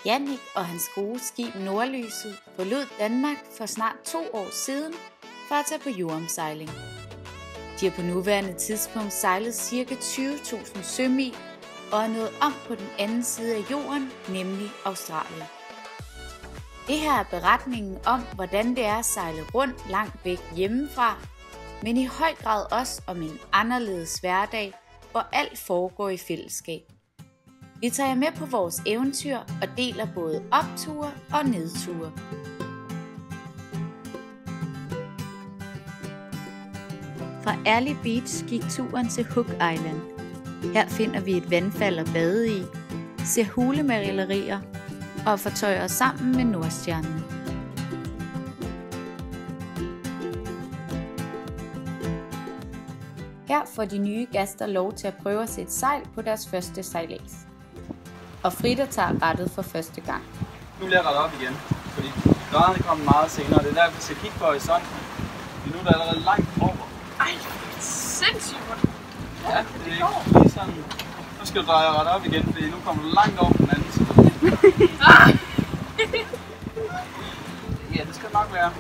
Jannik og hans gode skib Nordlyset forlod Danmark for snart 2 år siden for at tage på jordomsejling. De har på nuværende tidspunkt sejlet ca. 20.000 sømil og er nået om på den anden side af jorden, nemlig Australien. Det her er beretningen om, hvordan det er at sejle rundt langt væk hjemmefra, men i høj grad også om en anderledes hverdag, hvor alt foregår i fællesskab. Vi tager jer med på vores eventyr og deler både opture og nedture. Fra Early Beach gik turen til Hook Island. Her finder vi et vandfald at bade i, ser hulemalerier og fortøjer os sammen med Nordstjernen. Her får de nye gæster lov til at prøve at sætte sejl på deres første sejlads. Og Frida tager rettet for første gang. Nu bliver jeg rettet op igen, fordi graderne kommer meget senere. Det er der, vi skal kigge på horisonten. Nu er der allerede langt over. Ej, sindssygt! Ja, det er ikke lige sådan. Nu skal du dreje ret op igen, fordi nu kommer du langt over på den anden side. Ja, det skal nok være.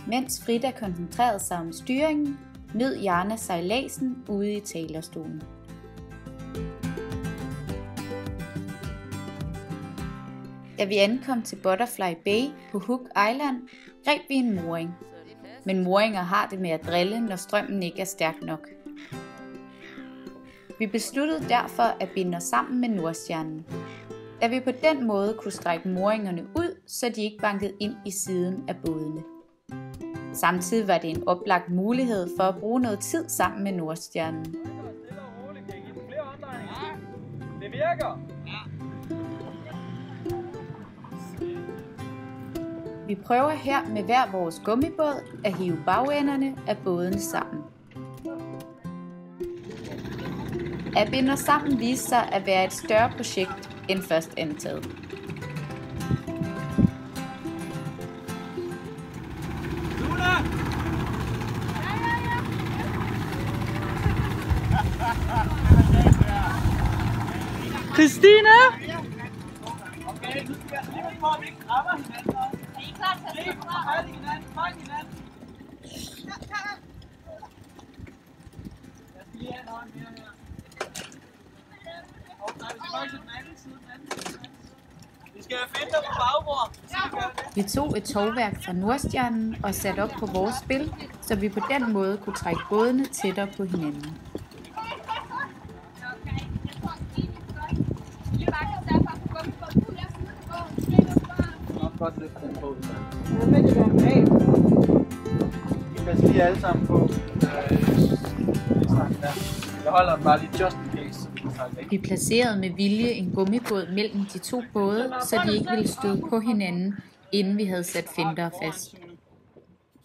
Mens Frida koncentrerede sig om styringen, nød Jana sejladsen ude i talerstolen. Da vi ankom til Butterfly Bay på Hook Island, greb vi en mooring. Men mooringer har det med at drille, når strømmen ikke er stærk nok. Vi besluttede derfor at binde os sammen med Nordstjernen, da vi på den måde kunne strække mooringerne ud, så de ikke bankede ind i siden af bådene. Samtidig var det en oplagt mulighed for at bruge noget tid sammen med Nordstjernen. Det virker! Vi prøver her med hver vores gummibåd at hive bagenderne af bådene sammen. At binde os sammen viste sig at være et større projekt end først antaget. Christine! Okay, nu skal jeg lige på, at vi ikke rammer hinanden. Er I klar til at stå fra? Fat i hinanden, fat i hinanden. Jeg skal lige have en hånd mere her. Og nej, vi skal faktisk til den anden side. Vi skal finde dig på bagbord. Vi tog et tovværk fra Nordstjernen og satte op på vores spil, så vi på den måde kunne trække bådene tættere på hinanden. Godt løfte den båd. Vi passer lige alle sammen på. Jeg holder den bare lige just in case. Vi placerede med vilje en gummibåd mellem de to både, så de ikke ville støde på hinanden, inden vi havde sat finter fast.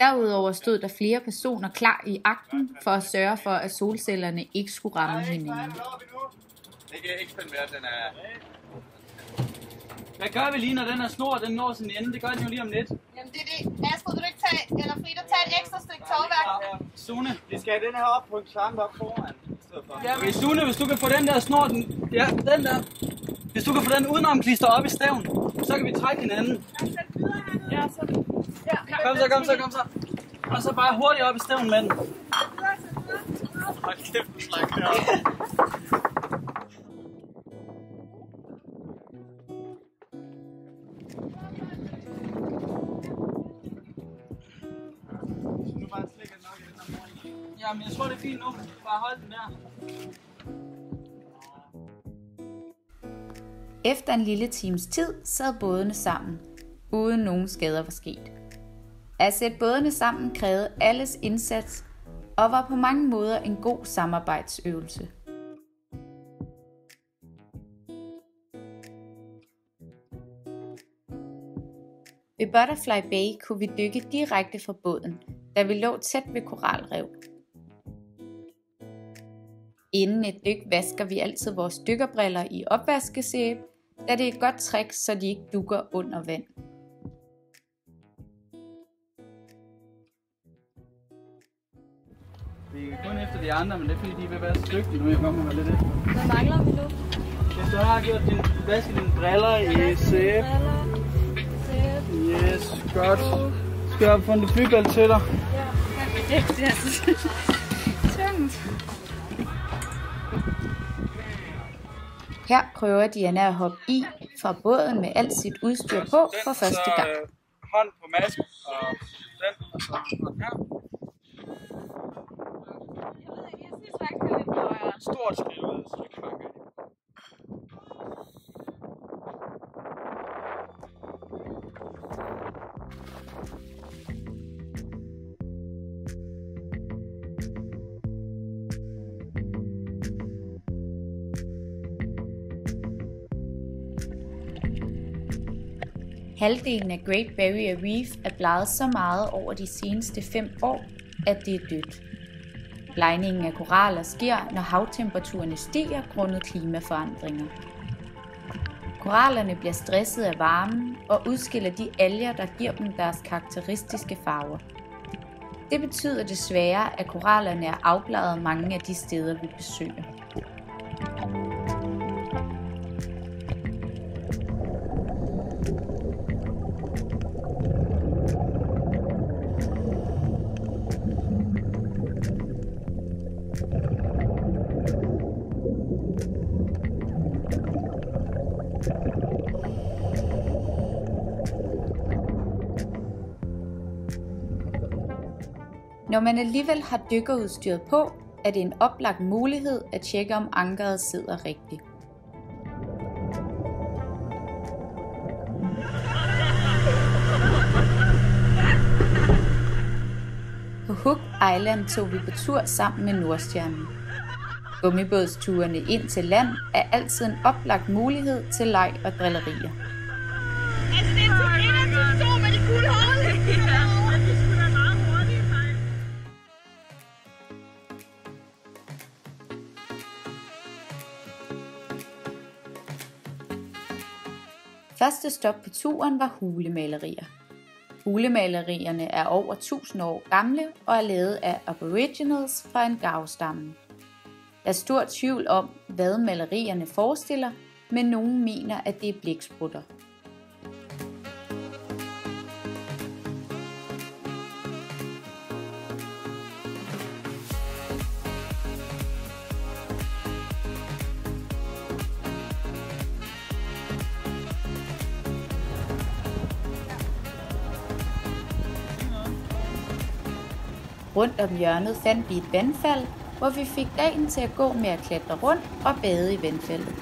Derudover stod der flere personer klar i akten for at sørge for, at solcellerne ikke skulle ramme hinanden. Det kan ikke spænde mere, den er... Hvad gør vi lige, når den her snor, den når sin ende? Det gør den jo lige om lidt. Jamen det er det. Astrid, vil du ikke tage, eller Frida, tage et ekstra stykke tovværk? Sune. Vi skal have den her op på en klampe op foran. Ja, okay, Sune, hvis du kan få den der snor, ja, den der. Hvis du kan få den udenom klister op i staven, så kan vi trække hinanden. Ja, så. Ja. Kom så. Og så bare hurtigt op i staven med den. Hold kæft, du slakker her. Jamen, jeg tror, det er fint nu. Bare hold den der. Efter en lille times tid sad bådene sammen, uden nogen skader var sket. At sætte bådene sammen krævede alles indsats og var på mange måder en god samarbejdsøvelse. Ved Butterfly Bay kunne vi dykke direkte fra båden, da vi lå tæt ved koralrev. Inden et dyk vasker vi altid vores dykkerbriller i opvaskesæbe, da det er et godt trick, så de ikke dukker under vand. Vi er kun efter de andre, men det er fordi, de er ved at være så dygtige nu. Jeg kommer lidt efter. Hvad mangler vi nu? Hvis du har gjort vasket dine briller i sæbe. Yes, godt. Skal jeg få en flybæl til dig? Ja, det er så tungt. Her prøver Diana at hoppe i fra båden med alt sit udstyr på for første gang. Hånd på masken og den, og så her. Jeg synes faktisk, det er lidt højere. Stort skridt ud, så det kan man gøre. Halvdelen af Great Barrier Reef er bleget så meget over de seneste 5 år, at det er dødt. Blegningen af koraller sker, når havtemperaturerne stiger grundet klimaforandringer. Korallerne bliver stresset af varmen og udskiller de alger, der giver dem deres karakteristiske farver. Det betyder desværre, at korallerne er afbleget mange af de steder, vi besøger. Når man alligevel har dykkerudstyret på, er det en oplagt mulighed at tjekke, om ankeret sidder rigtigt. På Hook Island tog vi på tur sammen med Nordstjernen. Gummibådsturene ind til land er altid en oplagt mulighed til leg og drillerier. Altså, det er to med de gule hoved. Første stop på turen var hulemalerier. Hulemalerierne er over 1000 år gamle og er lavet af aboriginals fra en Ngao-stamme. Der er stor tvivl om, hvad malerierne forestiller, men nogen mener, at det er blæksprutter. Rundt om hjørnet fandt vi et vandfald, hvor vi fik dagen til at gå med at klatre rundt og bade i vandfaldet.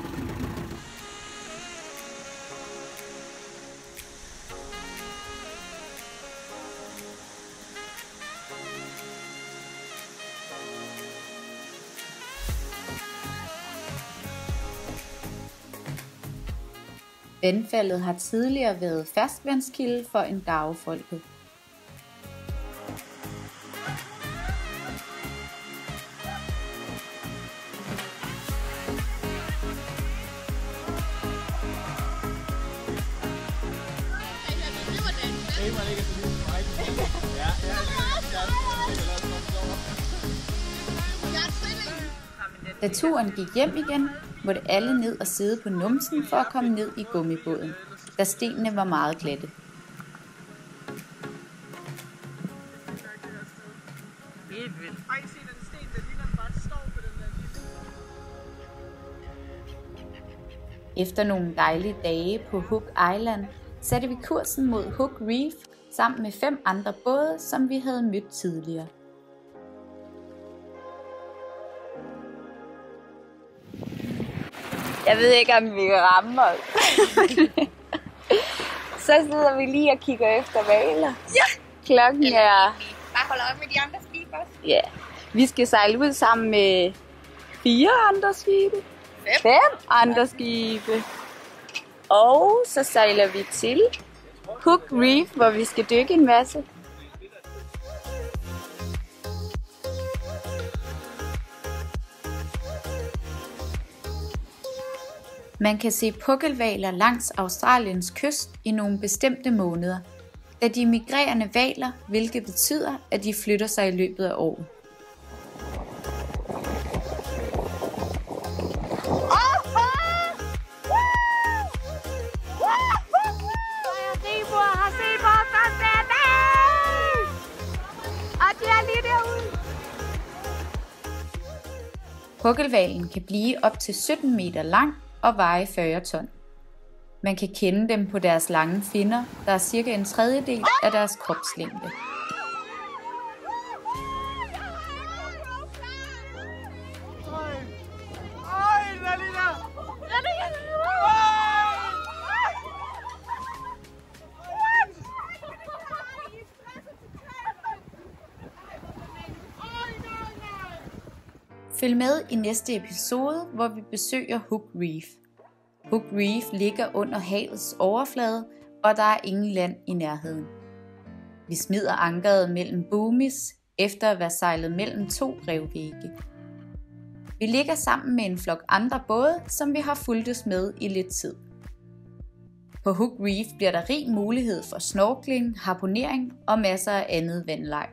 Vandfaldet har tidligere været ferskvandskilde for Ngao-folket. Da turen gik hjem igen, måtte alle ned og sidde på numsen for at komme ned i gummibåden, da stenene var meget glatte. Efter nogle dejlige dage på Hook Island, satte vi kursen mod Hook Reef sammen med 5 andre både, som vi havde mødt tidligere. Jeg ved ikke, om vi kan ramme os. Så sidder vi lige og kigger efter hvaler. Ja! Klokken er... Bare hold øje med de andre skibe også. Ja, vi skal sejle ud sammen med 4 andre skibe. 5 andre skibe. Og så sejler vi til Hook Reef, hvor vi skal dykke en masse. Man kan se pukkelhvaler langs Australiens kyst i nogle bestemte måneder, da de er migrerende hvaler, hvilket betyder, at de flytter sig i løbet af året. Pukkelhvalen kan blive op til 17 meter lang og veje 40 ton. Man kan kende dem på deres lange finner, der er cirka en tredjedel af deres kropslængde. Følg med i næste episode, hvor vi besøger Hook Reef. Hook Reef ligger under havets overflade, og der er ingen land i nærheden. Vi smider ankeret mellem boomies, efter at være sejlet mellem 2 revvægge. Vi ligger sammen med en flok andre både, som vi har fulgtes med i lidt tid. På Hook Reef bliver der rig mulighed for snorkling, harpunering og masser af andet vandleg.